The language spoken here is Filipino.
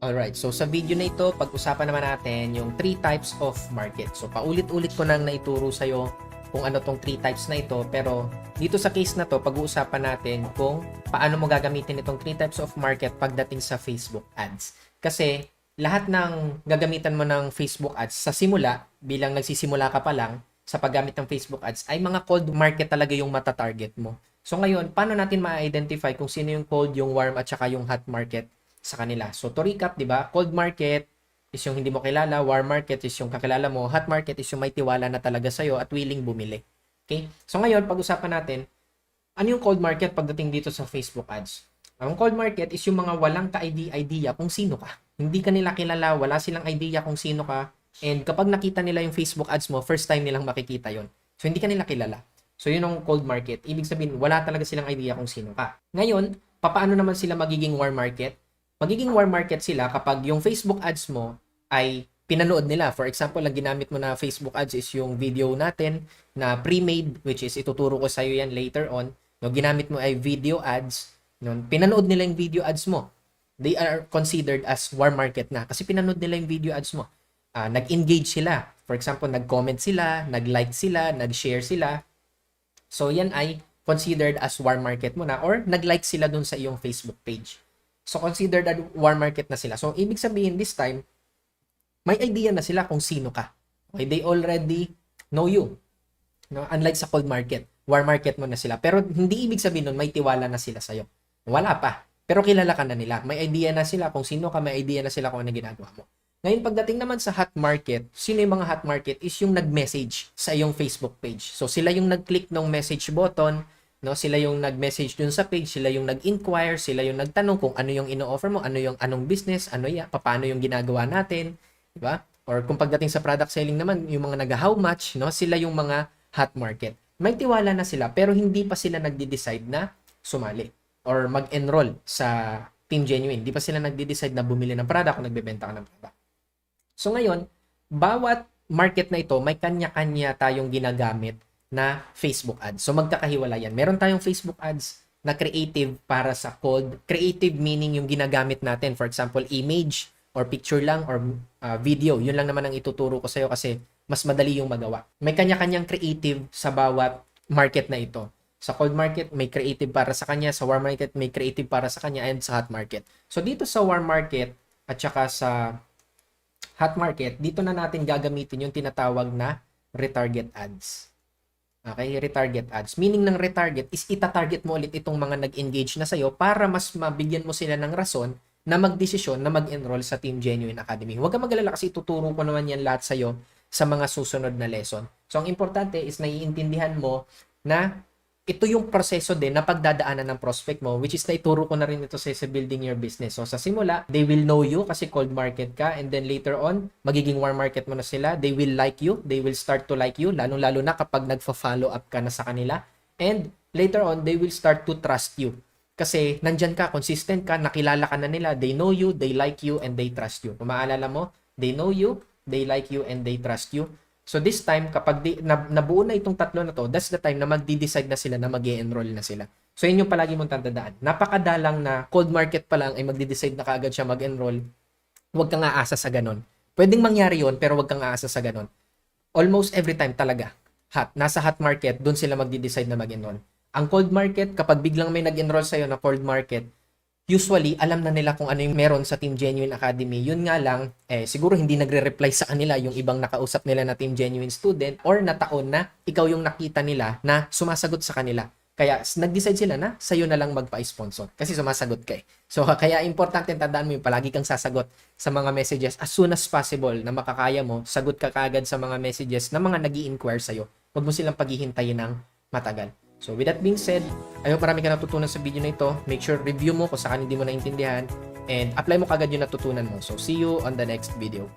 Alright, so sa video na ito, pag-usapan naman natin yung 3 types of market. So paulit-ulit ko nang naituro sa'yo kung ano tong 3 types na ito, pero dito sa case na to, pag-uusapan natin kung paano mo gagamitin itong 3 types of market pagdating sa Facebook ads. Kasi lahat ng gagamitan mo ng Facebook ads sa simula, bilang nagsisimula ka pa lang sa paggamit ng Facebook ads, ay mga cold market talaga yung mata-target mo. So ngayon, paano natin ma-identify kung sino yung cold, yung warm, at saka yung hot market sa kanila? So to recap, 'di ba? Cold market is yung hindi mo kilala, warm market is yung kakilala mo, hot market is yung may tiwala na talaga sa iyo at willing bumili. Okay? So ngayon, pag-usapan natin ano yung cold market pagdating dito sa Facebook ads. Ang cold market is yung mga walang ka-idea kung sino ka. Hindi ka nila kilala, wala silang idea kung sino ka, and kapag nakita nila yung Facebook ads mo, first time nilang makikita yon. So hindi ka nila kilala. So yun ang cold market. Ibig sabihin, wala talaga silang idea kung sino ka. Ngayon, paano naman sila magiging warm market? Magiging warm market sila kapag yung Facebook ads mo ay pinanood nila. For example, ang ginamit mo na Facebook ads is yung video natin na pre-made, which is ituturo ko sa iyo yan later on. No, ginamit mo ay video ads. No, pinanood nila yung video ads mo. They are considered as warm market na kasi pinanood nila yung video ads mo. Nag-engage sila. For example, nag-comment sila, nag-like sila, nag-share sila. So yan ay considered as warm market mo na, or nag-like sila dun sa iyong Facebook page. So, considered a warm market na sila. So, ibig sabihin, this time, may idea na sila kung sino ka. Okay? They already know you. No? Unlike sa cold market, warm market mo na sila. Pero, hindi ibig sabihin nun, may tiwala na sila sa'yo. Wala pa. Pero, kilala ka na nila. May idea na sila kung sino ka, may idea na sila kung ano ginagawa mo. Ngayon, pagdating naman sa hot market, sino yung mga hot market is yung nag-message sa iyong Facebook page. So, sila yung nag-click ng message button, no, sila yung nag-message dun sa page, sila yung nag-inquire, sila yung nagtanong kung ano yung ino-offer mo, anong business, paano yung ginagawa natin, di ba? Or kung pagdating sa product selling naman, yung mga nag-how much, no, sila yung mga hot market. May tiwala na sila pero hindi pa sila nagde-decide na sumali or mag-enroll sa Team Genuine. Hindi pa sila nagde-decide na bumili ng product o nagbebenta ka ng product. So ngayon, bawat market na ito, may kanya-kanya tayong ginagamit na Facebook ads. So magkakahiwala yan. Meron tayong Facebook ads na creative para sa cold. Creative meaning yung ginagamit natin. For example, image or picture lang or video. Yun lang naman ang ituturo ko sa'yo kasi mas madali yung magawa. May kanya-kanyang creative sa bawat market na ito. Sa cold market, may creative para sa kanya. Sa warm market, may creative para sa kanya. And sa hot market. So dito sa warm market at saka sa hot market, dito na natin gagamitin yung tinatawag na retarget ads. Okay, retarget ads. Meaning ng retarget is ita-target mo ulit itong mga nag-engage na sa'yo para mas mabigyan mo sila ng rason na magdesisyon na mag-enroll sa Team Genuine Academy. Huwag kang magalala kasi ituturo ko naman yan lahat sa'yo sa mga susunod na lesson. So, ang importante is naiintindihan mo na ito yung proseso din na pagdadaanan ng prospect mo, which is naituro ko na rin ito sa building your business. So sa simula, they will know you kasi cold market ka, and then later on, magiging warm market mo na sila. They will like you. They will start to like you, lalong-lalo na kapag nagfa-follow up ka na sa kanila. And later on, they will start to trust you. Kasi nandyan ka, consistent ka, nakilala ka na nila. They know you, they like you, and they trust you. Kung maalala mo, they know you, they like you, and they trust you. So this time, kapag nabuo na itong tatlo na to, that's the time na magdi-decide na sila na mag-e-enroll na sila. So yun yung palagi mong tandaan. Napakadalang na cold market pa lang ay magdi-decide na kaagad siya mag-enroll. Huwag kang aasa sa ganon. Pwedeng mangyari yon pero huwag kang aasa sa ganon. Almost every time talaga, nasa hot market, dun sila magdi-decide na mag-enroll. Ang cold market, kapag biglang may nag-enroll sa'yo na cold market, usually, alam na nila kung ano yung meron sa Team Genuine Academy. Yun nga lang, siguro hindi nagre-reply sa kanila yung ibang nakausap nila na Team Genuine student or na taon na ikaw yung nakita nila na sumasagot sa kanila. Kaya nag-decide sila na sa'yo na lang magpa-sponsor kasi sumasagot ka eh. So, kaya importante tandaan mo yung palagi kang sasagot sa mga messages as soon as possible na makakaya mo, sagot ka kaagad sa mga messages na mga nag-i-inquire sa'yo. Huwag mo silang paghihintayin ng matagal. So with that being said, I hope marami ka natutunan sa video na ito. Make sure review mo kung saan hindi mo naintindihan and apply mo kagad yung natutunan mo. So see you on the next video.